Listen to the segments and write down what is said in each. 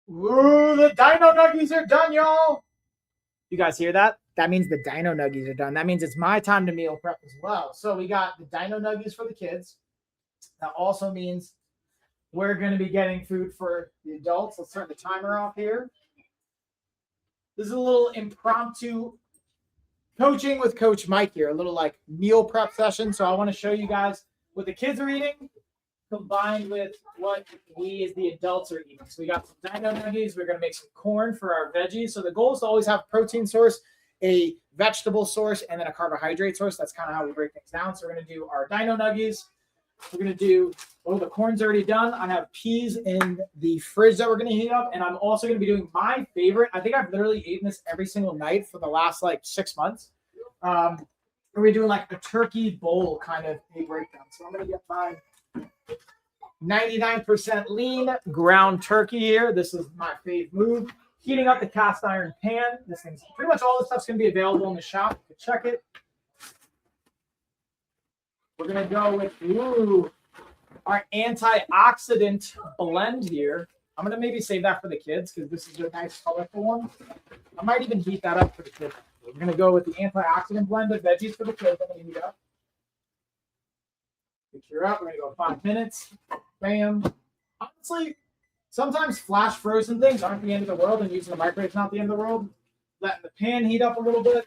Ooh, the Dino Nuggies are done, y'all. You guys hear that? That means the Dino Nuggies are done. That means it's my time to meal prep as well. So we got the Dino Nuggies for the kids. That also means we're going to be getting food for the adults. Let's turn the timer off here. This is a little impromptu coaching with Coach Mike here, a little like meal prep session. So I want to show you guys what the kids are eating combined with what we as the adults are eating. So we got some Dino Nuggies. We're going to make some corn for our veggies. So the goal is to always have a protein source, a vegetable source, and then a carbohydrate source. That's kind of how we break things down. So we're going to do our Dino Nuggies. We're going to do, the corn's already done. I have peas in the fridge that we're going to heat up. And I'm also going to be doing my favorite. I think I've literally eaten this every single night for the last like 6 months. We're doing like a turkey bowl kind of a breakdown. So I'm going to get my 99% lean ground turkey here. This is my fave move. Heating up the cast iron pan. This thing's pretty much all this stuff's going to be available in the shop. You can check it. We're going to go with our antioxidant blend here. I'm going to maybe save that for the kids because this is a nice colorful one. I might even heat that up for the kids. We're going to go with the antioxidant blend of veggies for the kids. I'm going to heat up. You're up. We're going to go 5 minutes. Bam. Honestly, sometimes flash frozen things aren't the end of the world, and using the microwave is not the end of the world. Letting the pan heat up a little bit.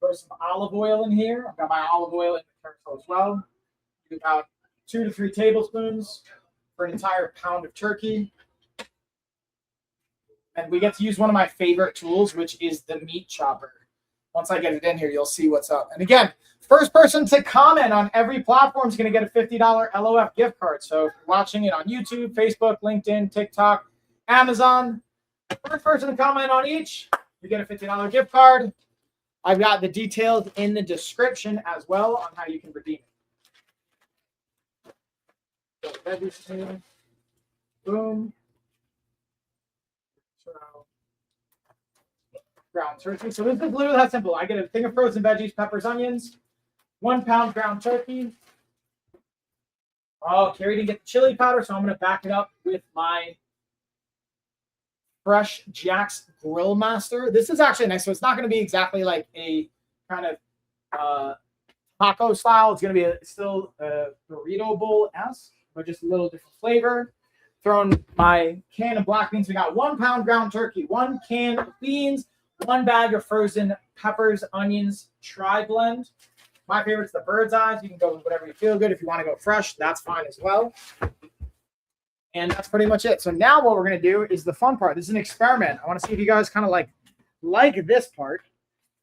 Throw some olive oil in here. I've got my olive oil in the turtle as well. Do about 2 to 3 tablespoons for an entire pound of turkey. And we get to use one of my favorite tools, which is the meat chopper. Once I get it in here, you'll see what's up. And again, first person to comment on every platform is going to get a $50 LOF gift card. So if you're watching it on YouTube, Facebook, LinkedIn, TikTok, Amazon, first person to comment on each, you get a $50 gift card. I've got the details in the description as well on how you can redeem it. Boom. Ground turkey. So this is literally that simple. I get a thing of frozen veggies, peppers, onions, 1 pound ground turkey. Oh, Carrie didn't get the chili powder, so I'm going to back it up with my Fresh Jack's Grill Master. This is actually nice. So it's not going to be exactly like a kind of taco style. It's going to be still a burrito bowl-esque, but just a little different flavor. Throwing my can of black beans. We got 1 pound ground turkey, 1 can of beans, 1 bag of frozen peppers, onions, tri-blend. My favorite's the bird's eyes. You can go with whatever you feel good. If you want to go fresh, that's fine as well. And that's pretty much it. So now what we're going to do is the fun part. This is an experiment. I want to see if you guys kind of like this part.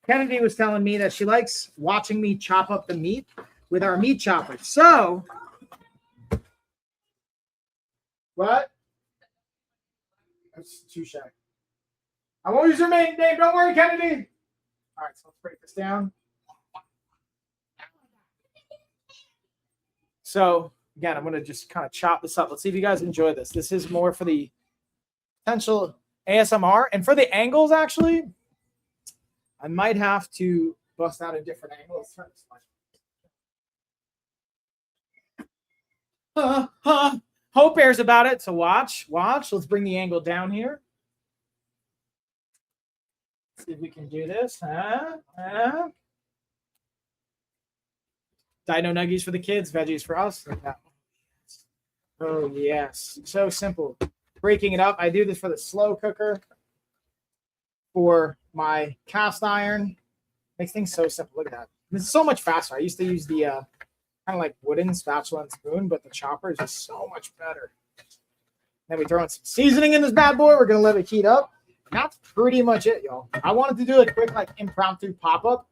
Kennedy was telling me that she likes watching me chop up the meat with our meat chopper. So, what? That's too shy. I won't use her main name. Don't worry, Kennedy. All right, so let's break this down. So, again, I'm going to just kind of chop this up. Let's see if you guys enjoy this. This is more for the potential ASMR. And for the angles, actually, I might have to bust out a different angle. Let's turn this light. Hope bears about it. So watch. Let's bring the angle down here. See if we can do this. Dino Nuggies for the kids, veggies for us. Oh, yes. So simple. Breaking it up. I do this for the slow cooker. For my cast iron. Makes things so simple. Look at that. This is so much faster. I used to use the kind of like wooden spatula and spoon, but the chopper is just so much better. Then we throw in some seasoning in this bad boy. We're going to let it heat up. That's pretty much it, y'all. I wanted to do a quick like impromptu pop-up.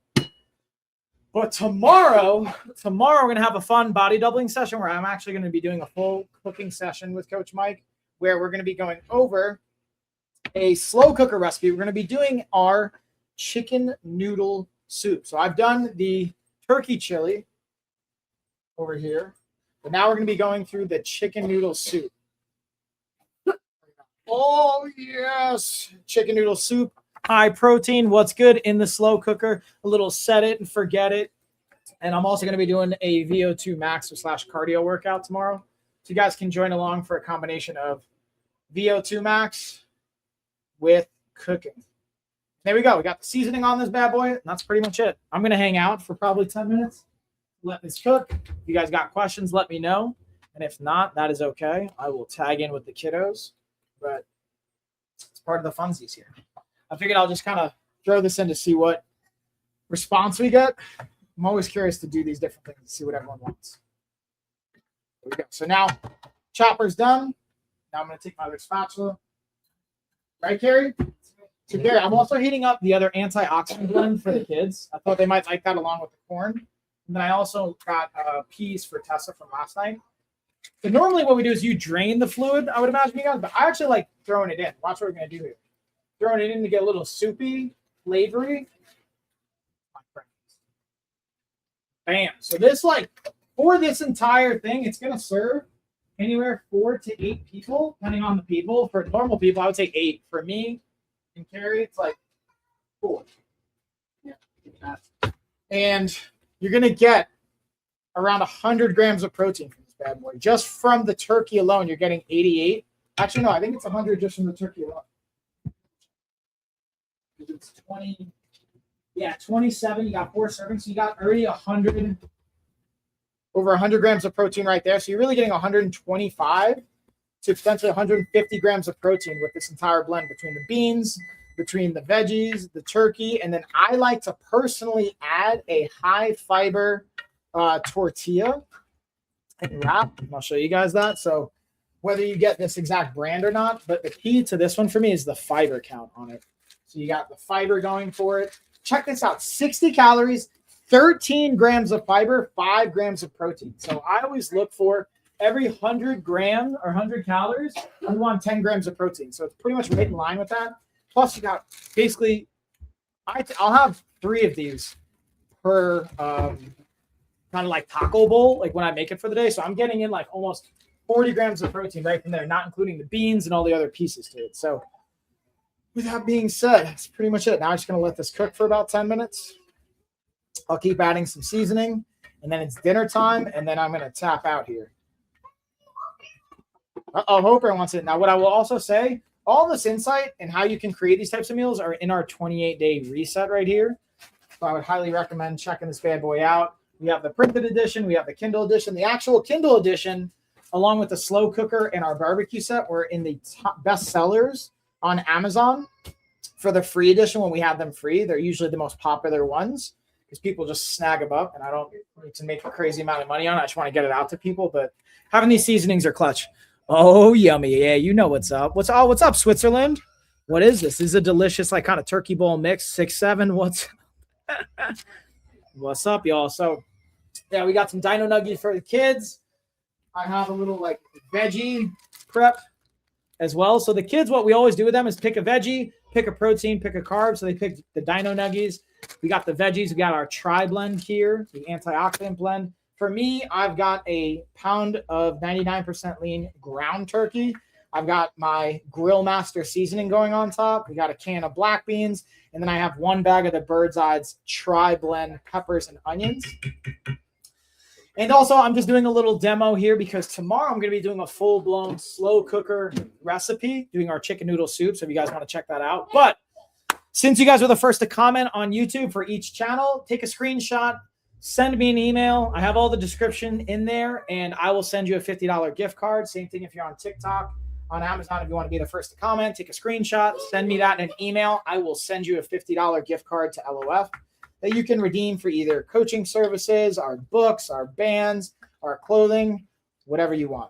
But tomorrow we're going to have a fun body doubling session where I'm actually going to be doing a full cooking session with Coach Mike, where we're going to be going over a slow cooker recipe. We're going to be doing our chicken noodle soup. So I've done the turkey chili over here, but now we're going to be going through the chicken noodle soup. Oh, yes. Chicken noodle soup. High protein. What's good in the slow cooker? A little set it and forget it. And I'm also going to be doing a VO2 max / cardio workout tomorrow. So you guys can join along for a combination of VO2 max with cooking. There we go. We got the seasoning on this bad boy. And that's pretty much it. I'm going to hang out for probably 10 minutes. Let this cook. If you guys got questions, let me know. And if not, that is okay. I will tag in with the kiddos. But it's part of the funsies here. I figured I'll just kind of throw this in to see what response we get. I'm always curious to do these different things to see what everyone wants. There we go. So now chopper's done. Now I'm going to take my other spatula. Right, Carrie? So, Carrie, I'm also heating up the other antioxidant blend for the kids. I thought they might like that along with the corn. And then I also got peas for Tessa from last night. So normally what we do is you drain the fluid, I would imagine you guys, but I actually like throwing it in. Watch what we're going to do here. Throwing it in to get a little soupy, flavory. Bam. So this, like, for this entire thing, it's going to serve anywhere 4 to 8 people, depending on the people. For normal people, I would say 8. For me and Carrie, it's like 4. Yeah. And you're going to get around 100 grams of protein from this bad boy. Just from the turkey alone, you're getting 88. Actually, no, I think it's 100 just from the turkey alone. It's 20. Yeah, 27. You got 4 servings. So you got already 100, over 100 grams of protein right there. So you're really getting 125 to potentially 150 grams of protein with this entire blend between the beans, between the veggies, the turkey, and then I like to personally add a high fiber tortilla and wrap. And I'll show you guys that. So whether you get this exact brand or not, but the key to this one for me is the fiber count on it. So you got the fiber going for it. Check this out. 60 calories, 13 grams of fiber, 5 grams of protein. So I always look for every 100 grams or 100 calories, I want 10 grams of protein. So it's pretty much right in line with that. Plus you got basically, I'll have 3 of these per kind of like taco bowl, like when I make it for the day. So I'm getting in like almost 40 grams of protein right from there, not including the beans and all the other pieces to it. So with that being said, that's pretty much it. Now I'm just going to let this cook for about 10 minutes. I'll keep adding some seasoning, and then it's dinner time, and then I'm going to tap out here. Uh-oh, Hopper wants it. Now, what I will also say, all this insight and how you can create these types of meals are in our 28-day reset right here. So I would highly recommend checking this bad boy out. We have the printed edition. We have the Kindle edition. The actual Kindle edition, along with the slow cooker and our barbecue set, were in the top best sellers on Amazon. For the free edition, when we have them free, they're usually the most popular ones because people just snag them up, and I don't need to make a crazy amount of money on it. I just want to get it out to people, but having these seasonings are clutch. Oh, yummy. Yeah, you know what's up. What's up, Switzerland? What is this? This is a delicious, like, kind of turkey bowl mix. 6-7. What's up, y'all? So, yeah, we got some dino nuggies for the kids. I have a little, like, veggie prep as well. So the kids, what we always do with them is pick a veggie, pick a protein, pick a carb. So they picked the dino nuggies. We got the veggies. We got our tri blend here, the antioxidant blend. For me, I've got a pound of 99% lean ground turkey. I've got my Grill Master seasoning going on top. We got a can of black beans. And then I have 1 bag of the Birds Eye's tri blend peppers and onions. And also, I'm just doing a little demo here because tomorrow I'm going to be doing a full-blown slow cooker recipe, doing our chicken noodle soup. So if you guys want to check that out. But since you guys were the first to comment on YouTube for each channel, take a screenshot, send me an email. I have all the description in there, and I will send you a $50 gift card. Same thing if you're on TikTok, on Amazon. If you want to be the first to comment, take a screenshot, send me that in an email. I will send you a $50 gift card to LOF that you can redeem for either coaching services, our books, our bands, our clothing, whatever you want.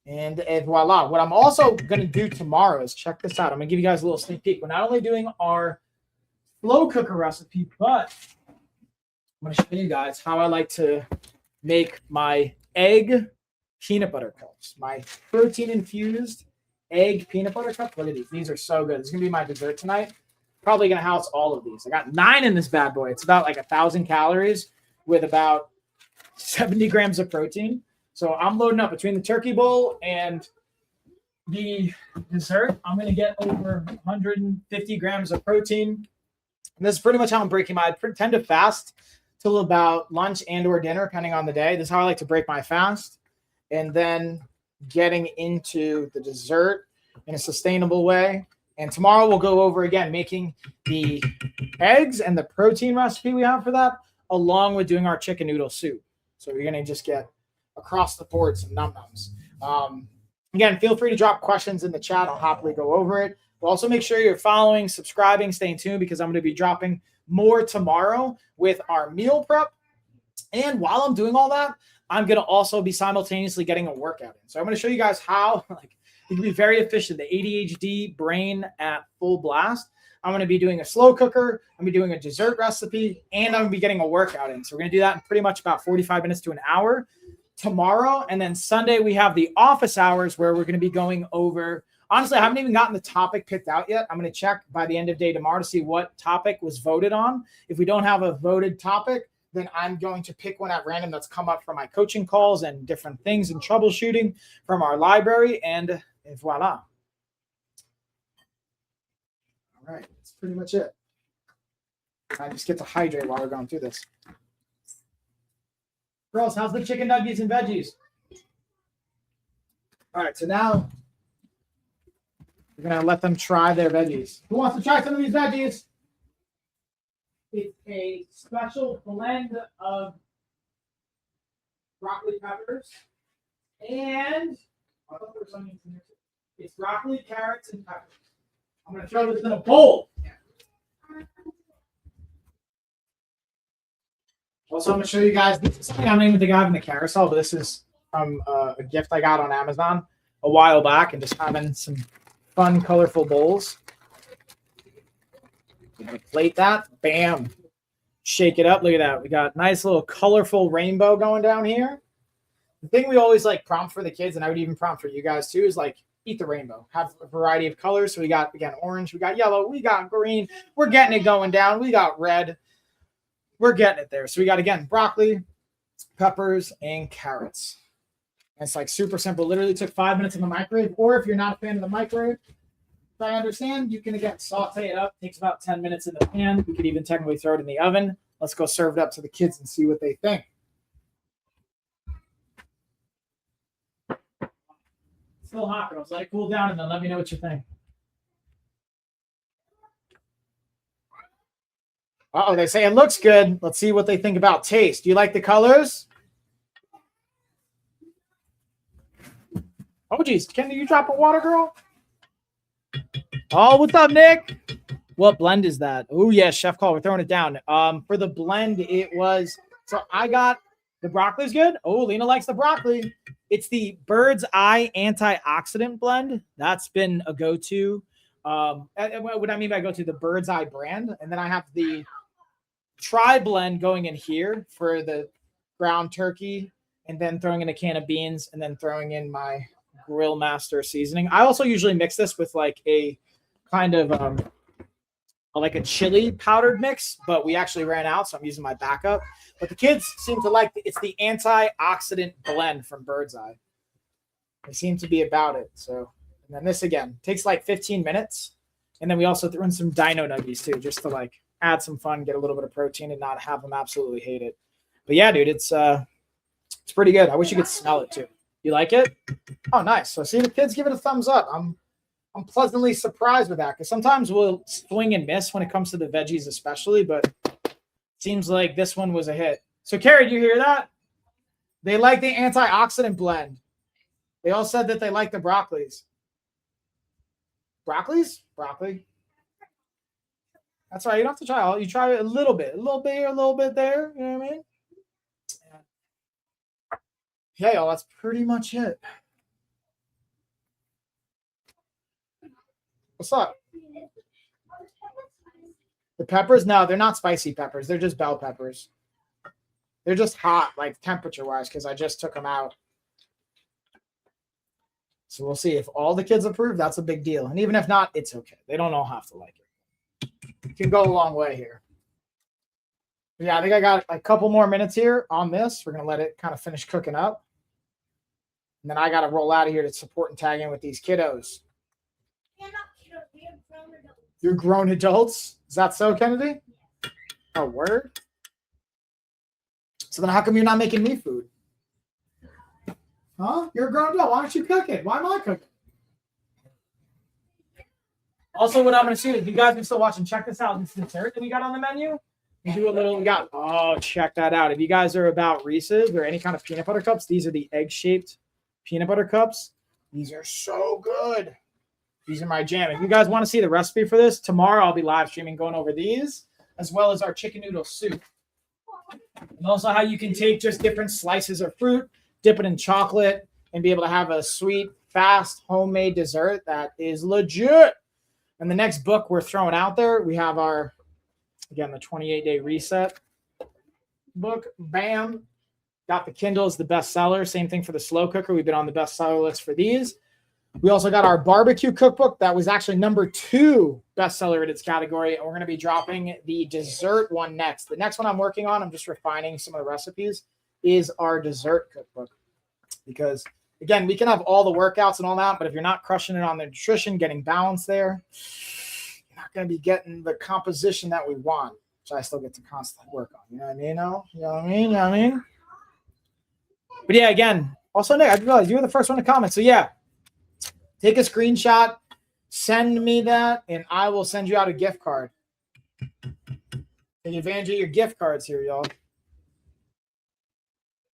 And voila. What I'm also going to do tomorrow is check this out. I'm going to give you guys a little sneak peek. We're not only doing our slow cooker recipe, but I'm going to show you guys how I like to make my egg peanut butter cups. My protein infused egg peanut butter cup. Look at these. These are so good. This is going to be my dessert tonight. Probably going to house all of these. I got 9 in this bad boy. It's about like 1,000 calories with about 70 grams of protein. So I'm loading up between the turkey bowl and the dessert. I'm going to get over 150 grams of protein. And this is pretty much how I'm breaking I tend to fast till about lunch and or dinner, depending on the day. This is how I like to break my fast. And then getting into the dessert in a sustainable way. And tomorrow we'll go over again, making the eggs and the protein recipe we have for that, along with doing our chicken noodle soup. So you're going to just get across the board some num-nums. Again, feel free to drop questions in the chat. I'll happily go over it. But also make sure you're following, subscribing, staying tuned, because I'm going to be dropping more tomorrow with our meal prep. And while I'm doing all that, I'm going to also be simultaneously getting a workout in. So I'm going to show you guys how you can be very efficient. The ADHD brain at full blast. I'm going to be doing a slow cooker. I'm going to be doing a dessert recipe, and I'm going to be getting a workout in. So we're going to do that in pretty much about 45 minutes to an hour tomorrow. And then Sunday, we have the office hours where we're going to be going over. Honestly, I haven't even gotten the topic picked out yet. I'm going to check by the end of day tomorrow to see what topic was voted on. If we don't have a voted topic, then I'm going to pick one at random that's come up from my coaching calls and different things and troubleshooting from our library. And voila. All right. That's pretty much it. I just get to hydrate while we're going through this. Girls, how's the chicken nuggets and veggies? All right. So now we're going to let them try their veggies. Who wants to try some of these veggies? It's a special blend of broccoli peppers and I thought there was onions in there too. It's broccoli, carrots, and peppers. I'm going to throw this in a bowl. Also, I'm going to show you guys. This is something I don't even think I have in the carousel, but this is from a gift I got on Amazon a while back, and just having some fun, colorful bowls. Plate that, bam, shake it up. Look at that. We got nice little colorful rainbow going down here. The thing we always like prompt for the kids, and I would even prompt for you guys too, is like eat the rainbow. Have a variety of colors. So we got orange, we got yellow, we got green. We're getting it going down. We got red. We're getting it there. So we got, again, broccoli, peppers, and carrots. And it's like super simple. Literally took 5 minutes in the microwave. Or if you're not a fan of the microwave, I understand you can, again, saute it up. It takes about 10 minutes in the pan. We could even technically throw it in the oven. Let's go serve it up to the kids and see what they think. Still hot, girls. Let it cool down and then let me know what you think. Uh-oh, they say it looks good. Let's see what they think about taste. Do you like the colors? Oh, geez. Can you drop a water, girl? Oh, what's up, Nick? What blend is that? Oh, yeah, Chef Call. We're throwing it down. For the blend, it was... So I got... The broccoli's good. Oh, Lena likes the broccoli. It's the Bird's Eye Antioxidant Blend. That's been a go-to. What I mean by go-to, the Bird's Eye brand. And then I have the Tri Blend going in here for the ground turkey, and then throwing in a can of beans, and then throwing in my Grill Master seasoning. I also usually mix this with like a kind of like a chili powdered mix, but we actually ran out, so I'm using my backup. But the kids seem to like it's the antioxidant blend from Bird's Eye. They seem to be about it. So, and then this again takes like 15 minutes, and then we also threw in some Dino Nuggies too, just to like add some fun, get a little bit of protein, and not have them absolutely hate it. But yeah, dude, it's pretty good. I wish you could smell it too. You like it? Oh, nice. So see, the kids give it a thumbs up. I'm pleasantly surprised with that, because sometimes we'll swing and miss when it comes to the veggies, especially. But it seems like this one was a hit. So Carrie, do you hear that? They like the antioxidant blend. They all said that they like the broccolis. Broccoli. That's right. You don't have to try all. You try a little bit here, a little bit there. You know what I mean? Yeah, y'all. That's pretty much it. What's up? The peppers, no, they're not spicy peppers. They're just bell peppers. They're just hot, like temperature-wise, because I just took them out. So we'll see if all the kids approve. That's a big deal. And even if not, it's okay. They don't all have to like it. You can go a long way here. Yeah, I think I got a couple more minutes here on this. We're going to let it kind of finish cooking up. And then I got to roll out of here to support and tag in with these kiddos. Yeah, not kiddos. We have grown adults. You're grown adults? Is that so, Kennedy? Oh, word? So then how come you're not making me food? Huh? You're a grown adult. Why don't you cook it? Why am I cooking? Also, what I'm going to do, if you guys are still watching, check this out. This dessert that we got on the menu. We do a little, check that out. If you guys are about Reese's or any kind of peanut butter cups, these are the egg-shaped peanut butter cups. These are so good. These are my jam. If you guys want to see the recipe for this, tomorrow I'll be live streaming going over these, as well as our chicken noodle soup. And also how you can take just different slices of fruit, dip it in chocolate, and be able to have a sweet, fast, homemade dessert that is legit. And the next book we're throwing out there, we have our, again, the 28-day reset book. Bam. Got the Kindle as the bestseller. Same thing for the slow cooker. We've been on the bestseller list for these. We also got our barbecue cookbook. That was actually number 2 bestseller in its category. And we're going to be dropping the dessert one next. The next one I'm working on, I'm just refining some of the recipes, is our dessert cookbook. Because, again, we can have all the workouts and all that, but if you're not crushing it on the nutrition, getting balance there, you're not going to be getting the composition that we want, which I still get to constantly work on. You know what I mean? You know what I mean? You know what I mean? But, yeah, again, also, Nick, I realized you were the first one to comment. So, yeah. Take a screenshot, send me that, and I will send you out a gift card. Take advantage of your gift cards here, y'all.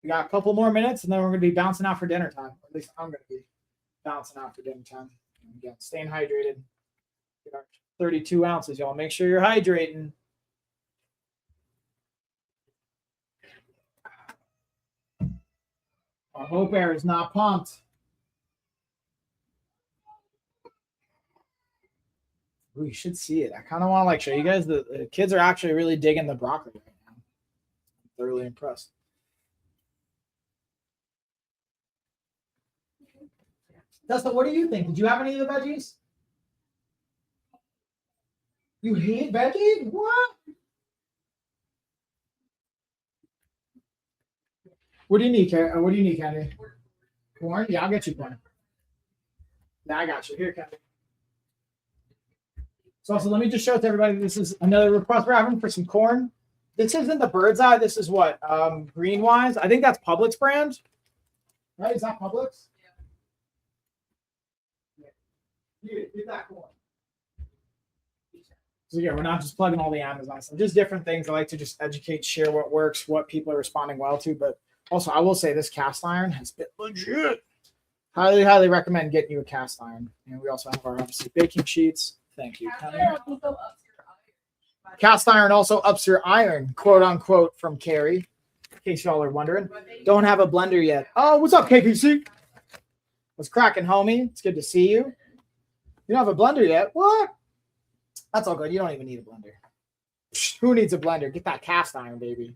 We got a couple more minutes, and then we're going to be bouncing out for dinner time. At least I'm going to be bouncing out for dinner time. Again, staying hydrated. Get our 32 ounces, y'all. Make sure you're hydrating. Our Hope Air is not pumped. Ooh, you should see it. I kind of want to show you guys the kids are actually really digging the broccoli right now. I'm thoroughly impressed. Dustin, what do you think? Did you have any of the veggies? You hate veggies? What? What do you need, What do you need, Kenny? Corn? Yeah, I'll get you corn. Yeah, I got you. Here, Kenny. So also, let me just show it to everybody. This is another request we're having for some corn. This isn't the Bird's Eye. This is what? Green Wise. I think that's Publix brand. Right? Is that Publix? Yeah. Get that corn. So yeah, we're not just plugging all the Amazon stuff. Just different things. I like to just educate, share what works, what people are responding well to. But also, I will say this cast iron has been legit. Highly, highly recommend getting you a cast iron. And we also have our, obviously, baking sheets. Thank you. Cast iron also ups your iron, quote unquote, from Carrie. In case y'all are wondering. Don't have a blender yet. Oh, what's up, KPC? What's cracking, homie? It's good to see you. You don't have a blender yet? What? That's all good. You don't even need a blender. Who needs a blender? Get that cast iron, baby.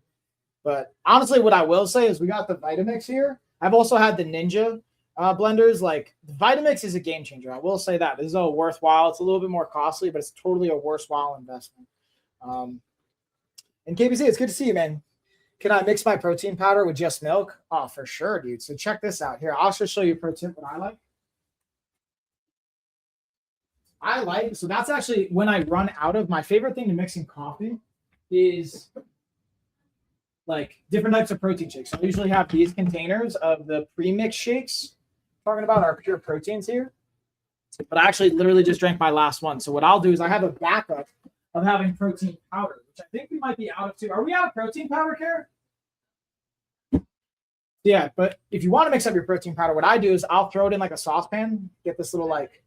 But honestly, what I will say is we got the Vitamix here. I've also had the Ninja blenders. Like, the Vitamix is a game changer. I will say that. This is a worthwhile. It's a little bit more costly, but it's totally a worthwhile investment. And KBC, it's good to see you, man. Can I mix my protein powder with just milk? Oh, for sure, dude. So check this out. Here, I'll just show you a pro tip what I like. So that's actually when I run out of, my favorite thing to mix in coffee is like different types of protein shakes. I usually have these containers of the pre-mix shakes. Talking about our pure proteins here. But I actually literally just drank my last one. So what I'll do is I have a backup of having protein powder, which I think we might be out of too. Are we out of protein powder, Care? Yeah, but if you want to mix up your protein powder, what I do is I'll throw it in like a saucepan, get this little like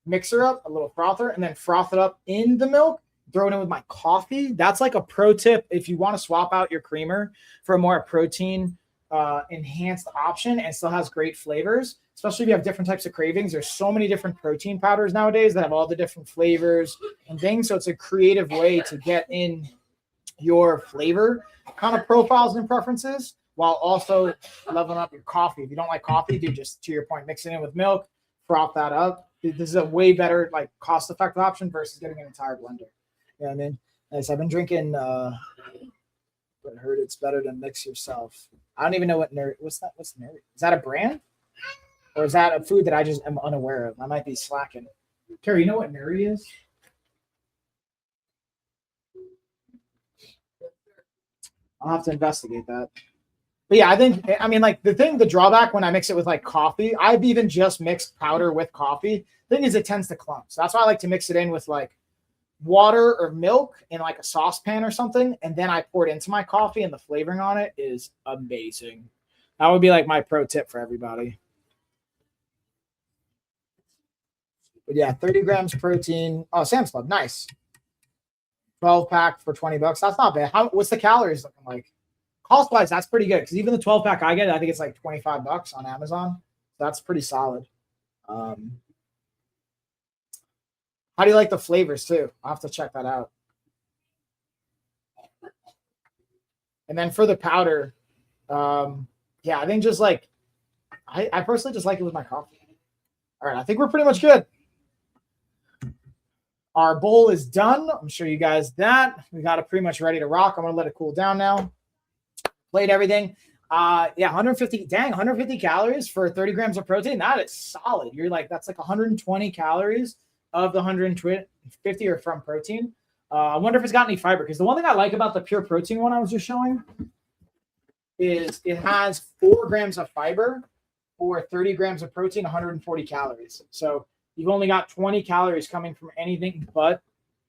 mixer up, a little frother, and then froth it up in the milk, throw it in with my coffee. That's like a pro tip if you want to swap out your creamer for a more protein enhanced option and still has great flavors, especially if you have different types of cravings. There's so many different protein powders nowadays that have all the different flavors and things. So it's a creative way to get in your flavor kind of profiles and preferences while also leveling up your coffee. If you don't like coffee, dude, just to your point, mix it in with milk, froth that up. This is a way better, like, cost-effective option versus getting an entire blender. You know what I mean? Nice. I've been drinking, but I heard it's better to mix yourself. I don't even know what nerd. What's that? What's nerd? Is that a brand, or is that a food that I just am unaware of? I might be slacking. Carrie, you know what nerd is? I'll have to investigate that. But yeah, I mean, like, the drawback when I mix it with like coffee, I've even just mixed powder with coffee. Thing is, it tends to clump. So that's why I like to mix it in with like water or milk in like a saucepan or something. And then I pour it into my coffee, and the flavoring on it is amazing. That would be like my pro tip for everybody. But yeah, 30 grams protein. Oh, Sam's Club. Nice. 12 pack for $20. That's not bad. What's the calories looking like? Cost wise, that's pretty good because even the 12 pack I get, I think it's like $25 on Amazon. So that's pretty solid. How do you like the flavors too? I'll have to check that out. And then for the powder, yeah, I think just like I personally just like it with my coffee. All right, I think we're pretty much good. Our bowl is done. I'm sure you guys that. We got it pretty much ready to rock. I'm gonna let it cool down now. Played everything. Yeah, 150 calories for 30 grams of protein. That is solid. You're like, that's like 120 calories of the 150 are from protein. I wonder if it's got any fiber, because the one thing I like about the pure protein one I was just showing is it has 4 grams of fiber for 30 grams of protein, 140 calories. So you've only got 20 calories coming from anything but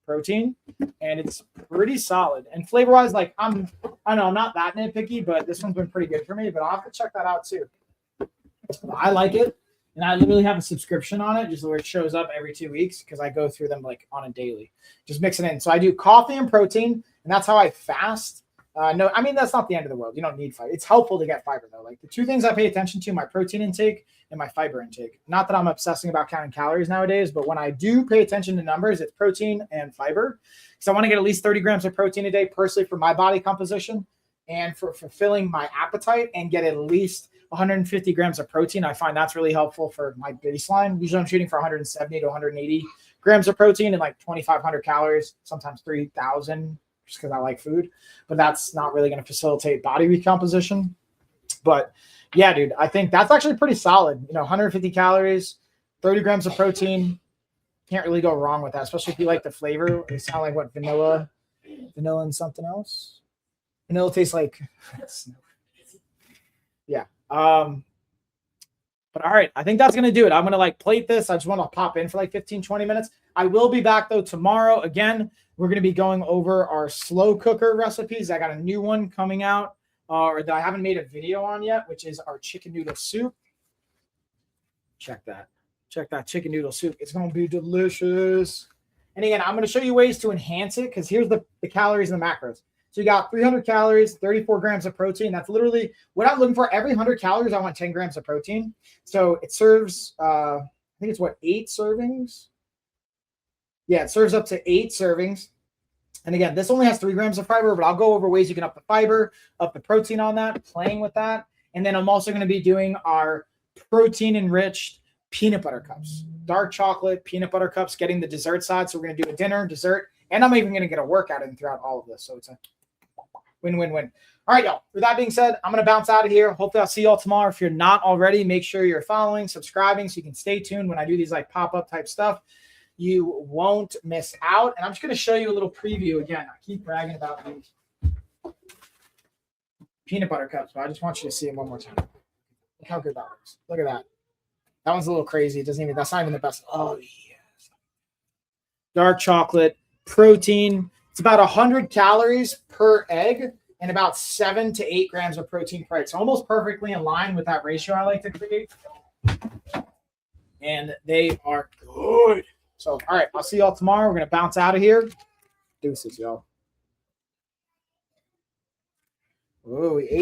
protein, and it's pretty solid. And flavor wise, like, I know I'm not that nitpicky, but this one's been pretty good for me. But I'll have to check that out too. I like it, and I literally have a subscription on it, just where it shows up every 2 weeks because I go through them like on a daily, just mix it in. So I do coffee and protein, and that's how I fast. No, I mean, that's not the end of the world. You don't need fiber. It's helpful to get fiber though. Like, the 2 things I pay attention to: my protein intake and my fiber intake. Not that I'm obsessing about counting calories nowadays, but when I do pay attention to numbers, it's protein and fiber. Because I want to get at least 30 grams of protein a day personally for my body composition and for fulfilling my appetite, and get at least 150 grams of protein. I find that's really helpful for my baseline. Usually I'm shooting for 170 to 180 grams of protein and like 2,500 calories, sometimes 3,000, just because I like food. But that's not really going to facilitate body recomposition. But yeah, dude, I think that's actually pretty solid. 150 calories, 30 grams of protein. Can't really go wrong with that, especially if you like the flavor. It sounds like what, vanilla and something else. Vanilla tastes like, yeah. But all right, I think that's going to do it. I'm going to like plate this. I just want to pop in for like 15, 20 minutes. I will be back though tomorrow. Again, we're going to be going over our slow cooker recipes. I got a new one coming out, or that I haven't made a video on yet, which is our chicken noodle soup. Check that chicken noodle soup. It's going to be delicious. And again, I'm going to show you ways to enhance it, because here's the calories and the macros. So you got 300 calories, 34 grams of protein. That's literally what I'm looking for. Every 100 calories, I want 10 grams of protein. So it serves, I think it's 8 servings? Yeah, it serves up to 8 servings. And again, this only has 3 grams of fiber, but I'll go over ways you can up the fiber, up the protein on that, playing with that. And then I'm also going to be doing our protein-enriched peanut butter cups, dark chocolate peanut butter cups, getting the dessert side. So we're going to do a dinner, dessert, and I'm even going to get a workout in throughout all of this. So it's a win-win-win. All right, y'all. With that being said, I'm going to bounce out of here. Hopefully I'll see y'all tomorrow. If you're not already, make sure you're following, subscribing, so you can stay tuned when I do these like pop-up type stuff. You won't miss out. And I'm just going to show you a little preview again. I keep bragging about these peanut butter cups, but I just want you to see them one more time. Look how good that looks. Look at that. That one's a little crazy. It doesn't even, that's not even the best. Oh, yes. Dark chocolate, protein. It's about 100 calories per egg and about 7 to 8 grams of protein per egg. So almost perfectly in line with that ratio I like to create. And they are good. So, all right, I'll see y'all tomorrow. We're going to bounce out of here. Deuces, y'all. Oh, we ate.